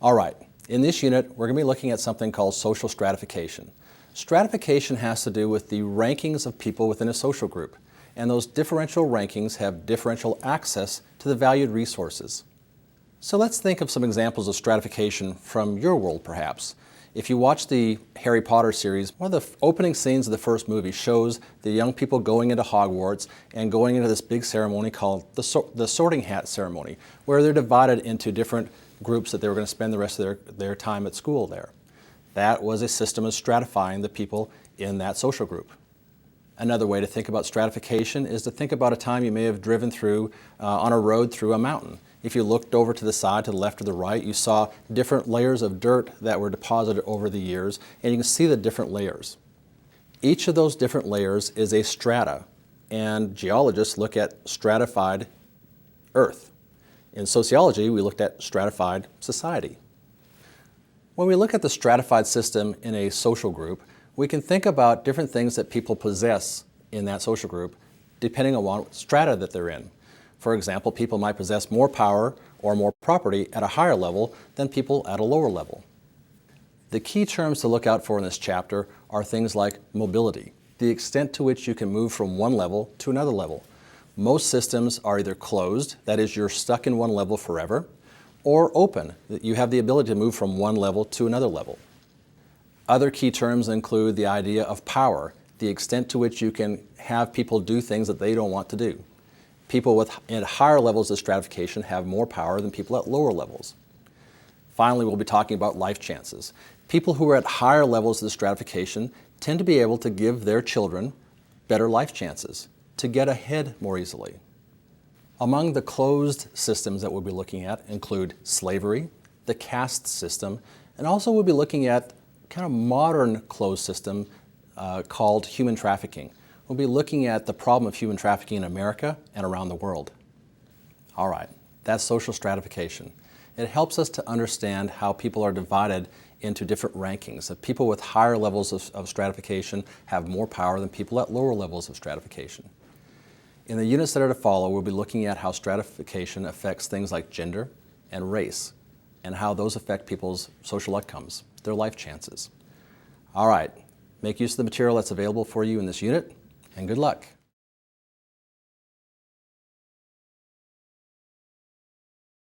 All right, in this unit, we're going to be looking at something called social stratification. Stratification has to do with the rankings of people within a social group, and those differential rankings have differential access to the valued resources. So let's think of some examples of stratification from your world, perhaps. If you watch the Harry Potter series, one of the opening scenes of the first movie shows the young people going into Hogwarts and going into this big ceremony called the Sorting Hat Ceremony, where they're divided into different groups that they were going to spend the rest of their time at school there. That was a system of stratifying the people in that social group. Another way to think about stratification is to think about a time you may have driven through on a road through a mountain. If you looked over to the side, to the left or the right, you saw different layers of dirt that were deposited over the years, and you can see the different layers. Each of those different layers is a strata, and geologists look at stratified Earth. In sociology, we looked at stratified society. When we look at the stratified system in a social group, we can think about different things that people possess in that social group depending on what strata that they're in. For example, people might possess more power or more property at a higher level than people at a lower level. The key terms to look out for in this chapter are things like mobility, the extent to which you can move from one level to another level. Most systems are either closed, that is, you're stuck in one level forever, or open, that you have the ability to move from one level to another level. Other key terms include the idea of power, the extent to which you can have people do things that they don't want to do. People at higher levels of stratification have more power than people at lower levels. Finally, we'll be talking about life chances. People who are at higher levels of the stratification tend to be able to give their children better life chances, to get ahead more easily. Among the closed systems that we'll be looking at include slavery, the caste system, and also we'll be looking at kind of modern closed system called human trafficking. We'll be looking at the problem of human trafficking in America and around the world. All right, that's social stratification. It helps us to understand how people are divided into different rankings. That people with higher levels of stratification have more power than people at lower levels of stratification. In the units that are to follow, we'll be looking at how stratification affects things like gender and race, and how those affect people's social outcomes, their life chances. All right, make use of the material that's available for you in this unit, and good luck.